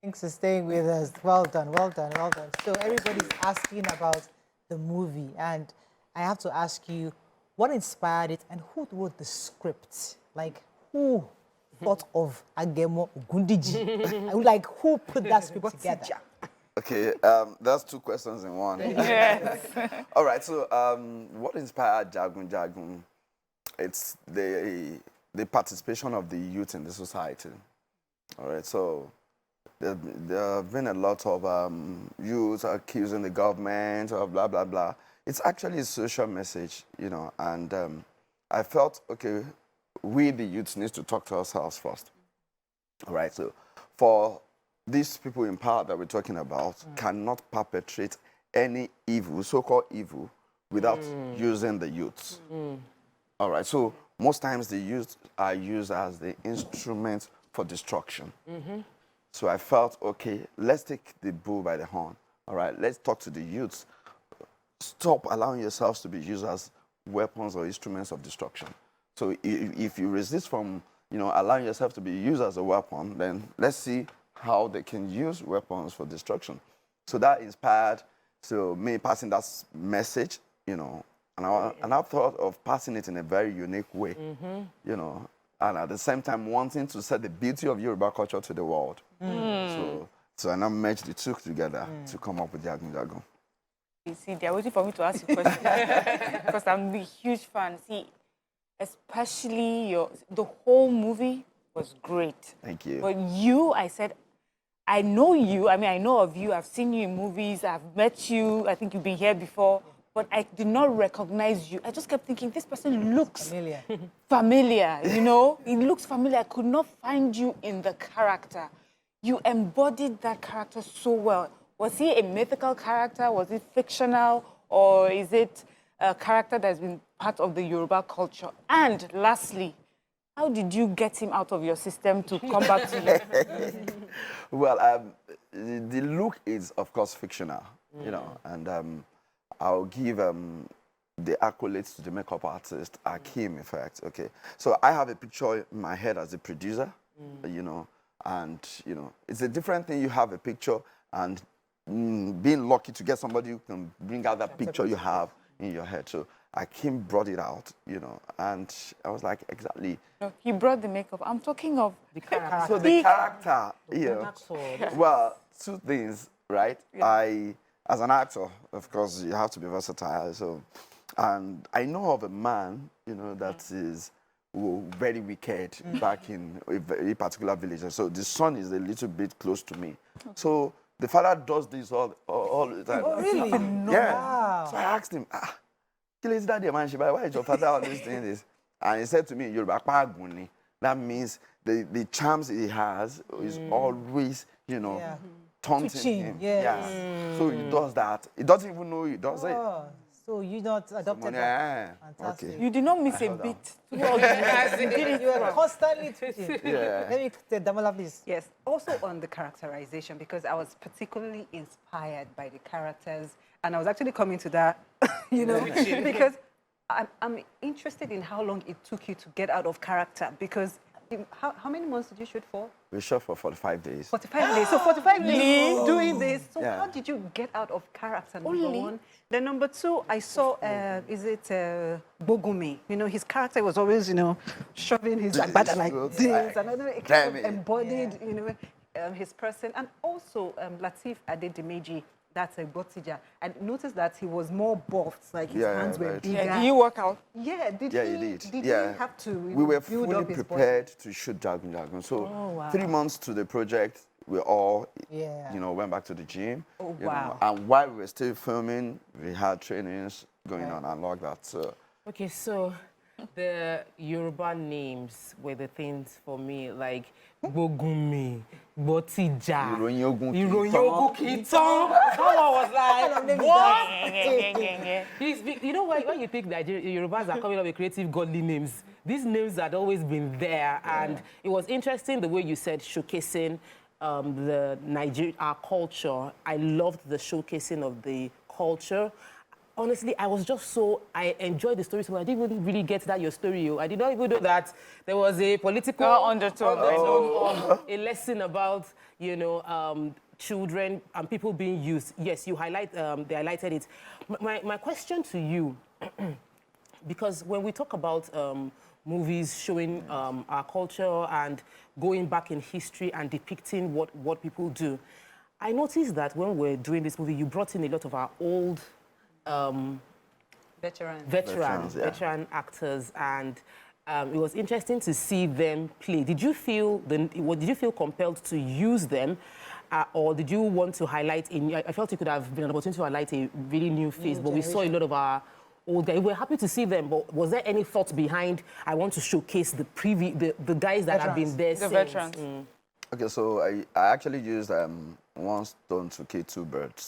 Thanks for staying with us. Well done, well done, well done. So everybody's asking about the movie, and I have to ask you, what inspired it, and who wrote the script? Like, who thought of Agemo Gundiji? Like, who put that script together? Okay, that's two questions in one. Yes. All right, so what inspired Jagun Jagun? It's the participation of the youth in the society. All right, so there have been a lot of youth accusing the government of blah, blah, blah. It's actually a social message, you know, and I felt, okay, we, the youth, need to talk to ourselves first. All right, so for these people in power that we're talking about cannot perpetrate any evil, so-called evil, without using the youth. All right, so most times the youth are used as the instrument for destruction. So I felt, okay, let's take the bull by the horn. All right, let's talk to the youths. Stop allowing yourselves to be used as weapons or instruments of destruction. So if you resist from, you know, allowing yourself to be used as a weapon, then let's see how they can use weapons for destruction. So that inspired me passing that message, you know, and I thought of passing it in a very unique way, you know, and at the same time wanting to set the beauty of Yoruba culture to the world. So I now merged the two together to come up with Jagun Jagun. You see, they're waiting for me to ask you a question because I'm a huge fan. See, especially the whole movie was great. Thank you. But you, I said, I know you. I mean, I know of you. I've seen you in movies. I've met you. I think you've been here before. But I did not recognize you. I just kept thinking, this person looks familiar, you know? He looks familiar. I could not find you in the character. You embodied that character so well. Was he a mythical character? Was it fictional? Or is it a character that's been part of the Yoruba culture? And lastly, how did you get him out of your system to come back to you? Well, the look is, of course, fictional, you know, and I'll give the accolades to the makeup artist, Akim Effect, okay? So I have a picture in my head as a producer, you know, and, you know, it's a different thing. You have a picture and being lucky to get somebody who can bring out that picture you have in your head. So Akim brought it out, you know, and I was like, exactly. No, he brought the makeup. I'm talking of The character. So the character, you know, well, two things, right? Yeah. As an actor, of course, you have to be versatile. So, and I know of a man, you know, that is very wicked back in a very particular village. So the son is a little bit close to me. So the father does this all the time. Oh, really? Yeah. Wow. So I asked him, kill his daddy, man, why is your father always doing this? And he said to me, Yoruba Paguni. That means the charms he has is always, you know, taunting him. Yes. So he does that. He doesn't even know he does it. So you not adopted Yeah. Fantastic. Okay. You did not miss a beat. You were constantly tweeting. Yeah. Let me take Damola, please. Yes, also on the characterization, because I was particularly inspired by the characters, and I was actually coming to that, you know, because I'm interested in how long it took you to get out of character, because how many months did you shoot for? We shot for 45 days. 45 days. So 45 days doing this. So Yeah. how did you get out of character, number Only? one? Then number two, I saw, is it Bogumi? You know, his character was always, you know, shoving his agbada like this. And I don't know, it kind of embodied, you know, his person. And also Lateef Adedimeji, that's a Gotija. I noticed that he was more buffed, like his hands were bigger. Yeah, did you work out? Yeah, did Yeah, he? you did. Did Yeah. he have to We were build fully up his prepared to shoot Jagun Jagun. So 3 months to the project, we all, you know, went back to the gym. Oh, you wow. know, and while we were still filming, we had trainings going on and like that. So. Okay, so the Yoruba names were the things for me, like Bogumi, Botija, Ìròyìn ogun kì í Ìròyìn tán. ogun kì í tán. Someone was like, what? You know why when you think Yorubas are coming up with creative, godly names, these names had always been there, and it was interesting the way you said showcasing our culture. I loved the showcasing of the culture. Honestly, I enjoyed the story so much. I didn't even really get that your story. I did not even know that there was a political undertone. a lesson about, you know, children and people being used. Yes, you highlight, they highlighted it. My question to you, because when we talk about movies showing our culture and going back in history and depicting what people do, I noticed that when we're doing this movie, you brought in a lot of our old veteran actors, and it was interesting to see them play. Did you feel compelled to use them, or did you want to highlight? I felt it could have been an opportunity to highlight a really new face, but we saw a lot of our old guys. We're happy to see them, but was there any thought behind? I want to showcase the guys that have been there since. Veterans. Okay, so I actually used one stone to kill two birds.